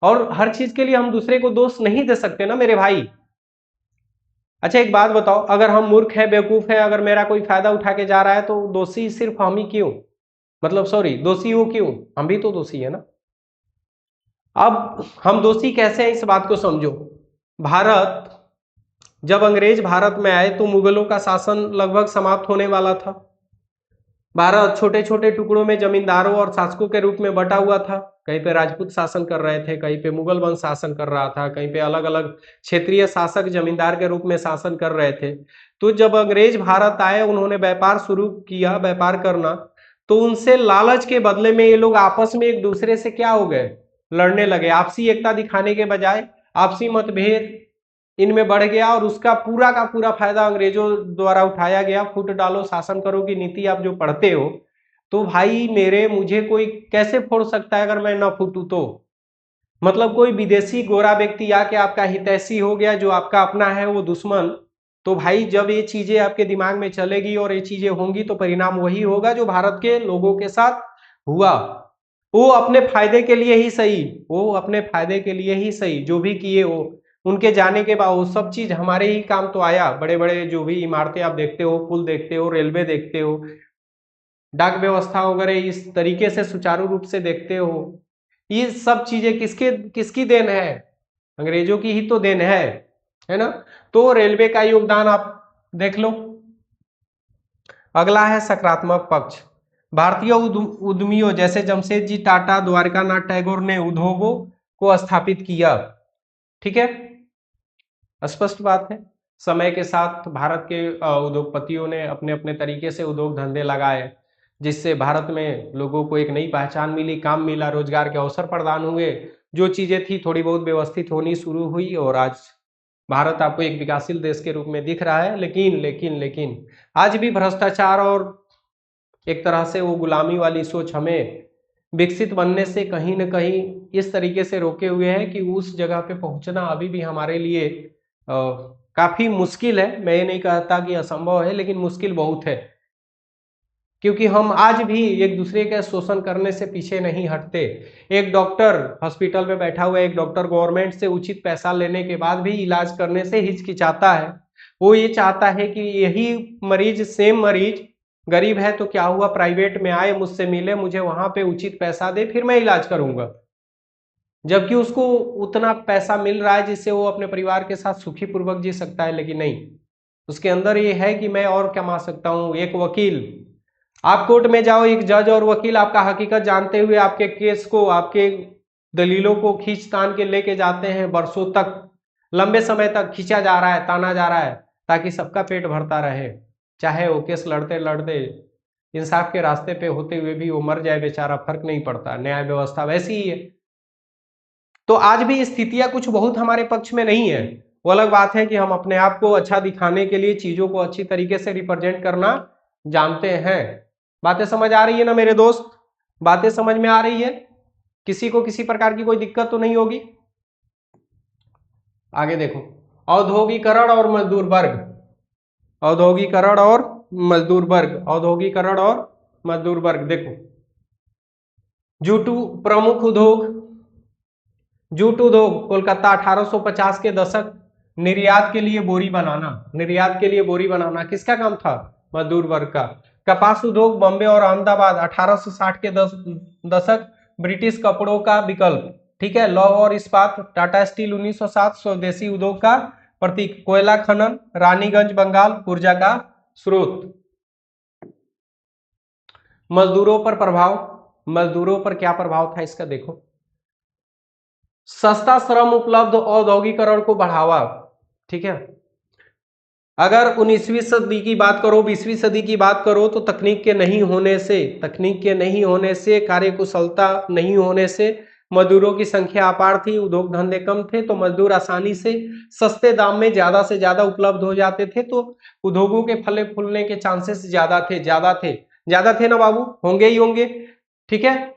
और हर चीज के लिए हम दूसरे को दोष नहीं दे सकते ना मेरे भाई। अच्छा एक बात बताओ, अगर हम मूर्ख है, बेवकूफ है, अगर मेरा कोई फायदा उठा के जा रहा है, तो दोषी सिर्फ हम ही क्यों? मतलब सॉरी, दोषी वो क्यों? हम भी तो दोषी है ना। अब हम दोषी कैसे हैं इस बात को समझो। भारत, जब अंग्रेज भारत में आए तो मुगलों का शासन लगभग समाप्त होने वाला था। भारत छोटे छोटे टुकड़ों में जमींदारों और शासकों के रूप में बटा हुआ था। कहीं पे राजपूत शासन कर रहे थे, कहीं पे मुगल वंश शासन कर रहा था, कहीं पे अलग अलग क्षेत्रीय शासक जमींदार के रूप में शासन कर रहे थे। तो जब अंग्रेज भारत आए, उन्होंने व्यापार शुरू किया, व्यापार करना। तो उनसे लालच के बदले में ये लोग आपस में एक दूसरे से क्या हो गए? लड़ने लगे। आपसी एकता दिखाने के बजाय आपसी मतभेद इनमें बढ़ गया। और उसका पूरा का पूरा फायदा अंग्रेजों द्वारा उठाया गया। फूट डालो शासन करो की नीति आप जो पढ़ते हो, तो भाई मेरे, मुझे कोई कैसे फोड़ सकता है अगर मैं ना फूटू तो? मतलब कोई विदेशी गोरा व्यक्ति आके आपका हितैषी हो गया, जो आपका अपना है वो दुश्मन। तो भाई जब ये चीजें आपके दिमाग में चलेगी और ये चीजें होंगी, तो परिणाम वही होगा जो भारत के लोगों के साथ हुआ। वो अपने फायदे के लिए ही सही, वो अपने फायदे के लिए ही सही जो भी किए वो, उनके जाने के बाद वो सब चीज हमारे ही काम तो आया। बड़े बड़े जो भी इमारतें आप देखते हो, पुल देखते हो, रेलवे देखते हो, डाक व्यवस्था वगैरह इस तरीके से सुचारू रूप से देखते हो, ये सब चीजें किसके किसकी देन है? अंग्रेजों की ही तो देन है ना। तो रेलवे का योगदान आप देख लो। अगला है सकारात्मक पक्ष। भारतीय उद्यमियों जैसे जमशेद जी टाटा, द्वारकानाथ टैगोर ने उद्योगों को स्थापित किया। ठीक है। स्पष्ट बात है। समय के साथ भारत के उद्योगपतियों ने अपने अपने तरीके से उद्योग धंधे लगाए। जिससे भारत में लोगों को एक नई पहचान मिली, काम मिला, रोजगार के अवसर प्रदान हुए, जो चीजें थी थोड़ी बहुत व्यवस्थित होनी शुरू हुई और आज भारत आपको एक विकासशील देश के रूप में दिख रहा है। लेकिन आज भी भ्रष्टाचार और एक तरह से वो गुलामी वाली सोच हमें विकसित बनने से कहीं न कहीं इस तरीके से रोके हुए है कि उस जगह पे पहुंचना अभी भी हमारे लिए काफी मुश्किल है। मैं ये नहीं कहता कि असंभव है, लेकिन मुश्किल बहुत है, क्योंकि हम आज भी एक दूसरे के शोषण करने से पीछे नहीं हटते। एक डॉक्टर हॉस्पिटल में बैठा हुआ, एक डॉक्टर गवर्नमेंट से उचित पैसा लेने के बाद भी इलाज करने से हिचकिचाता है। वो ये चाहता है कि यही मरीज, सेम मरीज गरीब है तो क्या हुआ, प्राइवेट में आए, मुझसे मिले, मुझे वहां पे उचित पैसा दे, फिर मैं इलाज करूंगा। जबकि उसको उतना पैसा मिल रहा है जिससे वो अपने परिवार के साथ सुखी पूर्वक जी सकता है, लेकिन नहीं, उसके अंदर ये है कि मैं और कमा सकता हूं। एक वकील, आप कोर्ट में जाओ, एक जज और वकील आपका हकीकत जानते हुए आपके केस को, आपके दलीलों को खींच तान के लेके जाते हैं, वर्षों तक, लंबे समय तक खींचा जा रहा है, ताना जा रहा है, ताकि सबका पेट भरता रहे। चाहे वो केस लड़ते लड़ते इंसाफ के रास्ते पे होते हुए भी वो मर जाए बेचारा, फर्क नहीं पड़ता, न्याय व्यवस्था वैसी ही है। तो आज भी स्थितियां कुछ बहुत हमारे पक्ष में नहीं है। वो अलग बात है कि हम अपने आप को अच्छा दिखाने के लिए चीजों को अच्छी तरीके से रिप्रेजेंट करना जानते हैं। बातें समझ आ रही है ना मेरे दोस्त? बातें समझ में आ रही है? किसी को किसी प्रकार की कोई दिक्कत तो नहीं होगी? आगे देखो, औद्योगिकरण और मजदूर वर्ग, औद्योगिकरण और मजदूर वर्ग, औद्योगिकरण और मजदूर वर्ग। देखो, जूट प्रमुख उद्योग, जूट उद्योग कोलकाता 1850 के दशक, निर्यात के लिए बोरी बनाना, निर्यात के लिए बोरी बनाना किसका काम था? मजदूर वर्ग का। कपास उद्योग बॉम्बे और अहमदाबाद 1860 के दशक, ब्रिटिश कपड़ों का विकल्प। ठीक है, लौह और इस्पात, टाटा स्टील 1907 स्वदेशी उद्योग का प्रतीक। कोयला खनन, रानीगंज बंगाल ऊर्जा का स्रोत। मजदूरों पर प्रभाव, मजदूरों पर क्या प्रभाव था इसका देखो, सस्ता श्रम उपलब्ध, औद्योगिकरण को बढ़ावा। ठीक है, अगर 19वीं सदी की बात करो, 20वीं सदी की बात करो, तो तकनीक के नहीं होने से, तकनीक के नहीं होने से, कार्यकुशलता नहीं होने से मजदूरों की संख्या अपार थी, उद्योग धंधे कम थे, तो मजदूर आसानी से सस्ते दाम में ज्यादा से ज्यादा उपलब्ध हो जाते थे, तो उद्योगों के फले फूलने के चांसेस ज्यादा थे, ज्यादा थे ना बाबू, होंगे ही होंगे। ठीक है,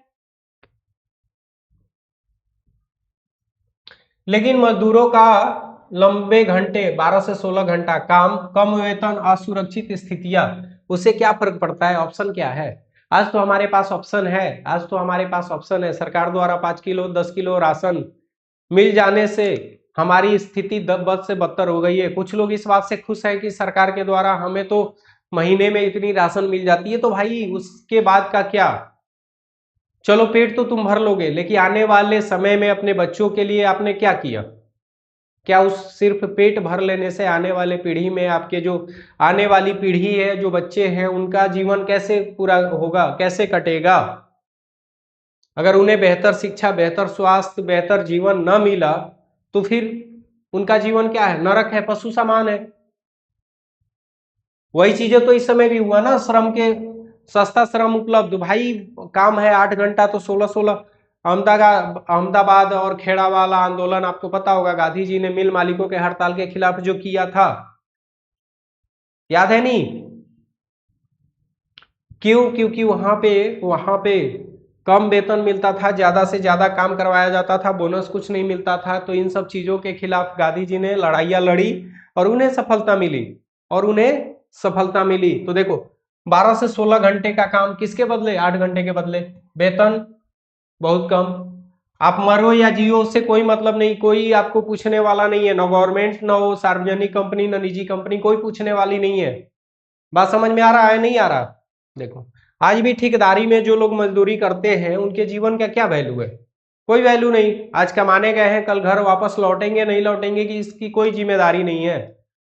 लेकिन मजदूरों का लंबे घंटे, 12 से 16 घंटा काम, कम वेतन, असुरक्षित स्थितियां, उससे क्या फर्क पड़ता है? ऑप्शन क्या है? आज तो हमारे पास ऑप्शन है, आज तो हमारे पास ऑप्शन है, सरकार द्वारा 5 किलो 10 किलो राशन मिल जाने से हमारी स्थिति बद से बदतर हो गई है। कुछ लोग इस बात से खुश हैं कि सरकार के द्वारा हमें तो महीने में इतनी राशन मिल जाती है, तो भाई उसके बाद का क्या, चलो पेट तो तुम भर लोगे, लेकिन आने वाले समय में अपने बच्चों के लिए आपने क्या किया? क्या उस सिर्फ पेट भर लेने से आने वाले पीढ़ी में, आपके जो आने वाली पीढ़ी है, जो बच्चे हैं, उनका जीवन कैसे पूरा होगा, कैसे कटेगा? अगर उन्हें बेहतर शिक्षा, बेहतर स्वास्थ्य, बेहतर जीवन न मिला, तो फिर उनका जीवन क्या है? नरक है, पशु समान है। वही चीजें तो इस समय भी हुआ ना, श्रम के, सस्ता श्रम उपलब्ध, भाई काम है 8 घंटा तो 16-16। अहमदाबाद और खेड़ा वाला आंदोलन आपको पता होगा, गांधी जी ने मिल मालिकों के हड़ताल के खिलाफ जो किया था, याद है नहीं? क्यों? क्योंकि वहां पे कम वेतन मिलता था, ज्यादा से ज्यादा काम करवाया जाता था, बोनस कुछ नहीं मिलता था, तो इन सब चीजों के खिलाफ गांधी जी ने लड़ाइयां लड़ी और उन्हें सफलता मिली, और उन्हें सफलता मिली। तो देखो, 12 से 16 घंटे का काम किसके बदले? 8 घंटे के बदले, वेतन बहुत कम। आप मरो या जियो उससे कोई मतलब नहीं, कोई आपको पूछने वाला नहीं है, ना गवर्नमेंट, ना वो सार्वजनिक कंपनी, ना निजी कंपनी, कोई पूछने वाली नहीं है। बात समझ में आ रहा है नहीं आ रहा? देखो, आज भी ठेकेदारी में जो लोग मजदूरी करते हैं, उनके जीवन का क्या वैल्यू है? कोई वैल्यू नहीं। आज कमाने गए हैं, कल घर वापस लौटेंगे नहीं लौटेंगे कि इसकी कोई जिम्मेदारी नहीं है।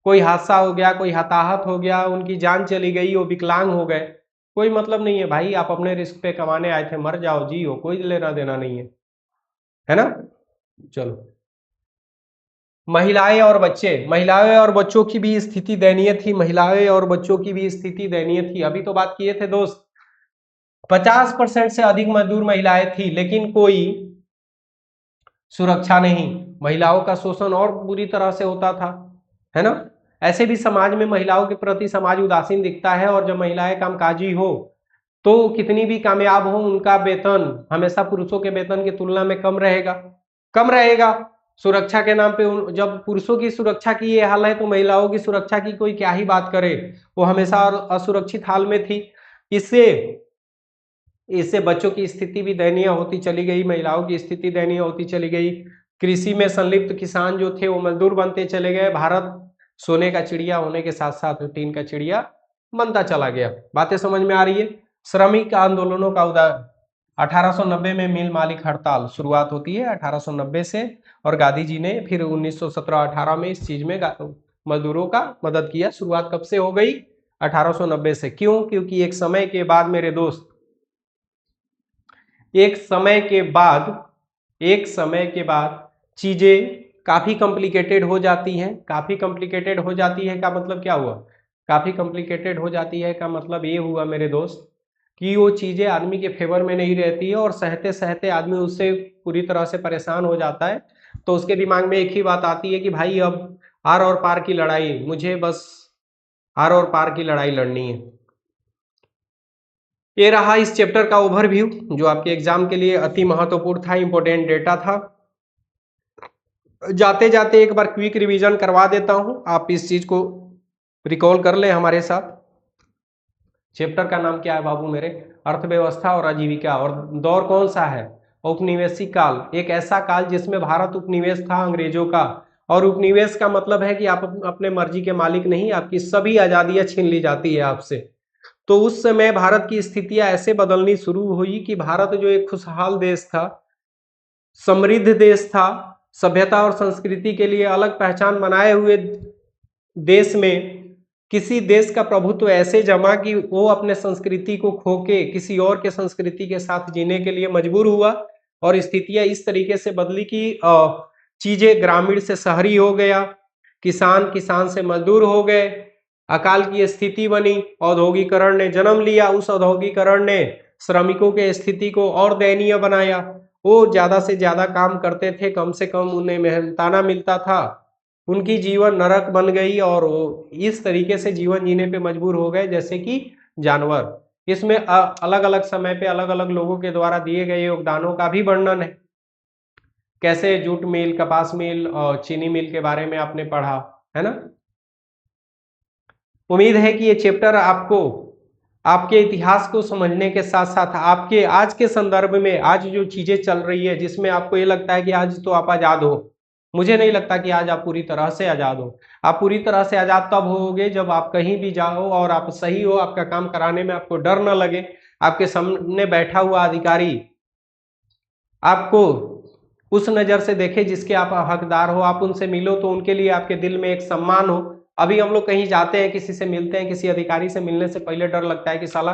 कोई हादसा हो गया, कोई हताहत हो गया, उनकी जान चली गई, वो विकलांग हो गए, कोई मतलब नहीं है भाई। आप अपने रिस्क पे कमाने आए थे, मर जाओ जियो, कोई लेना देना नहीं है ना? चलो, महिलाएं और बच्चे, महिलाएं और बच्चों की भी स्थिति दयनीय थी, महिलाएं और बच्चों की भी स्थिति दयनीय थी। अभी तो बात किए थे दोस्त, 50% से अधिक मजदूर महिलाएं थी, लेकिन कोई सुरक्षा नहीं, महिलाओं का शोषण और बुरी तरह से होता था, है ना। ऐसे भी समाज में महिलाओं के प्रति समाज उदासीन दिखता है, और जब महिलाएं कामकाजी हो तो कितनी भी कामयाब हो, उनका वेतन हमेशा पुरुषों के वेतन की तुलना में कम रहेगा, कम रहेगा। सुरक्षा के नाम पे जब पुरुषों की सुरक्षा की ये हाल है, तो महिलाओं की सुरक्षा की कोई क्या ही बात करे, वो हमेशा असुरक्षित हाल में थी। इससे इससे बच्चों की स्थिति भी दयनीय होती चली गई, महिलाओं की स्थिति दयनीय होती चली गई। कृषि में संलिप्त किसान जो थे वो मजदूर बनते चले गए। भारत सोने का चिड़िया होने के साथ साथ टीन का चिड़िया बनता चला गया। बातें समझ में आ रही है। श्रमिक आंदोलनों का उदाहरण 1890 में मिल मालिक हड़ताल शुरुआत होती है 1890 से, और गांधी जी ने फिर 1917-18 में इस चीज में मजदूरों का मदद किया। शुरुआत कब से हो गई? 1890 से। क्यों? क्योंकि एक समय के बाद मेरे दोस्त, एक समय के बाद चीजें काफी कॉम्प्लिकेटेड हो जाती हैं। काफी कॉम्प्लिकेटेड हो जाती है का मतलब क्या हुआ? काफी कॉम्प्लिकेटेड हो जाती है का मतलब ये हुआ मेरे दोस्त कि वो चीजें आदमी के फेवर में नहीं रहती है, और सहते सहते आदमी उससे पूरी तरह से परेशान हो जाता है। तो उसके दिमाग में एक ही बात आती है कि भाई अब आर और पार की लड़ाई, मुझे बस आर और पार की लड़ाई लड़नी है। ये रहा इस चैप्टर का ओवरव्यू, जो आपके एग्जाम के लिए अति महत्वपूर्ण था, इंपॉर्टेंट डेटा था। जाते जाते एक बार क्विक रिवीजन करवा देता हूं, आप इस चीज को रिकॉल कर लें हमारे साथ। चैप्टर का नाम क्या है बाबू मेरे? अर्थव्यवस्था और आजीविका। और दौर कौन सा है? औपनिवेशिक काल। एक ऐसा काल जिसमें भारत उपनिवेश था अंग्रेजों का, और उपनिवेश का मतलब है कि आप अपने मर्जी के मालिक नहीं, आपकी सभी आजादियां छीन ली जाती है आपसे। तो उस समय भारत की स्थितियां ऐसे बदलनी शुरू हुई कि भारत जो एक खुशहाल देश था, समृद्ध देश था, सभ्यता और संस्कृति के लिए अलग पहचान बनाए हुए देश में किसी देश का प्रभुत्व ऐसे जमा कि वो अपने संस्कृति को खो के किसी और के संस्कृति के साथ जीने के लिए मजबूर हुआ, और स्थितियां इस तरीके से बदली कि चीजें ग्रामीण से शहरी हो गया, किसान से मजदूर हो गए, अकाल की स्थिति बनी, औद्योगिकरण ने जन्म लिया। उस औद्योगिकरण ने श्रमिकों के स्थिति को और दयनीय बनाया। वो ज्यादा से ज्यादा काम करते थे, कम से कम उन्हें मेहनताना मिलता था, उनकी जीवन नरक बन गई, और वो इस तरीके से जीवन जीने पे मजबूर हो गए जैसे कि जानवर। इसमें अलग अलग समय पे अलग अलग लोगों के द्वारा दिए गए योगदानों का भी वर्णन है। कैसे जूट मिल, कपास मिल और चीनी मिल के बारे में आपने पढ़ा है ना। उम्मीद है कि ये चैप्टर आपको आपके इतिहास को समझने के साथ साथ आपके आज के संदर्भ में, आज जो चीजें चल रही है जिसमें आपको ये लगता है कि आज तो आप आजाद हो, मुझे नहीं लगता कि आज आप पूरी तरह से आजाद हो। आप पूरी तरह से आजाद तब होगे जब आप कहीं भी जाओ और आप सही हो, आपका काम कराने में आपको डर न लगे, आपके सामने बैठा हुआ अधिकारी आपको उस नजर से देखे जिसके आप हकदार हो, आप उनसे मिलो तो उनके लिए आपके दिल में एक सम्मान हो। अभी हम लोग कहीं जाते हैं, किसी से मिलते हैं, किसी अधिकारी से मिलने से पहले डर लगता है कि साला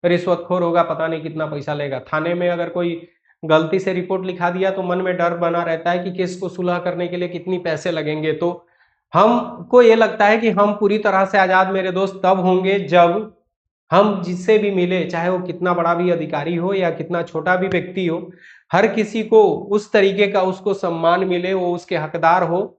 रिश्वतखोर होगा, पता नहीं कितना पैसा लेगा। थाने में अगर कोई गलती से रिपोर्ट लिखा दिया तो मन में डर बना रहता है कि केस को सुलह करने के लिए कितनी पैसे लगेंगे। तो हमको ये लगता है कि हम पूरी तरह से आजाद मेरे दोस्त तब होंगे जब हम जिससे भी मिले, चाहे वो कितना बड़ा भी अधिकारी हो या कितना छोटा भी व्यक्ति हो, हर किसी को उस तरीके का उसको सम्मान मिले, वो उसके हकदार हो।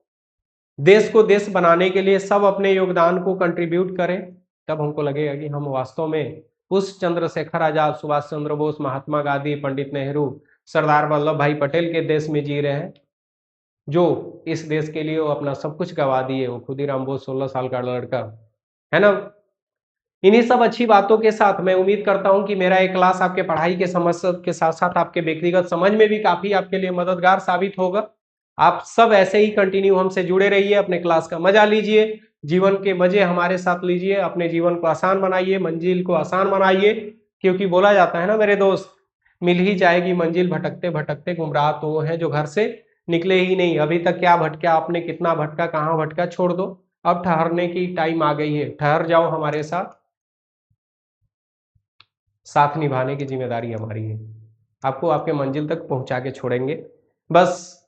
देश को देश बनाने के लिए सब अपने योगदान को कंट्रीब्यूट करें, तब हमको लगेगा कि हम वास्तव में उस चंद्रशेखर आजाद, सुभाष चंद्र बोस, महात्मा गांधी, पंडित नेहरू, सरदार वल्लभ भाई पटेल के देश में जी रहे हैं, जो इस देश के लिए वो अपना सब कुछ गवा दिए। वो खुदीराम बोस 16 साल का लड़का, है ना। इन्हीं सब अच्छी बातों के साथ मैं उम्मीद करता हूं कि मेरा ये क्लास आपके पढ़ाई के समस्या के साथ साथ आपके व्यक्तिगत समझ में भी काफी आपके लिए मददगार साबित होगा। आप सब ऐसे ही कंटिन्यू हमसे जुड़े रहिए, अपने क्लास का मजा लीजिए, जीवन के मजे हमारे साथ लीजिए, अपने जीवन को आसान बनाइए, मंजिल को आसान बनाइए। क्योंकि बोला जाता है ना मेरे दोस्त, मिल ही जाएगी मंजिल भटकते भटकते, गुमराह तो वो है जो घर से निकले ही नहीं। अभी तक क्या भटका आपने, कितना भटका, कहाँ भटका, छोड़ दो, अब ठहरने की टाइम आ गई है। ठहर जाओ हमारे साथ, साथ निभाने की जिम्मेदारी हमारी है। आपको आपके मंजिल तक पहुंचा के छोड़ेंगे, बस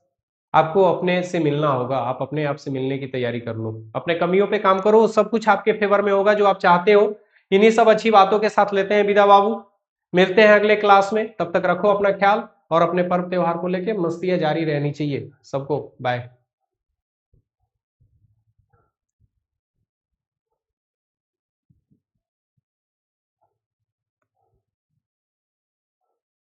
आपको अपने से मिलना होगा। आप अपने आप से मिलने की तैयारी कर लो, अपने कमियों पे काम करो, सब कुछ आपके फेवर में होगा जो आप चाहते हो। इन्हीं सब अच्छी बातों के साथ लेते हैं विदा बाबू। मिलते हैं अगले क्लास में, तब तक रखो अपना ख्याल और अपने पर्व त्योहार को लेके मस्तियां जारी रहनी चाहिए सबको। बाय।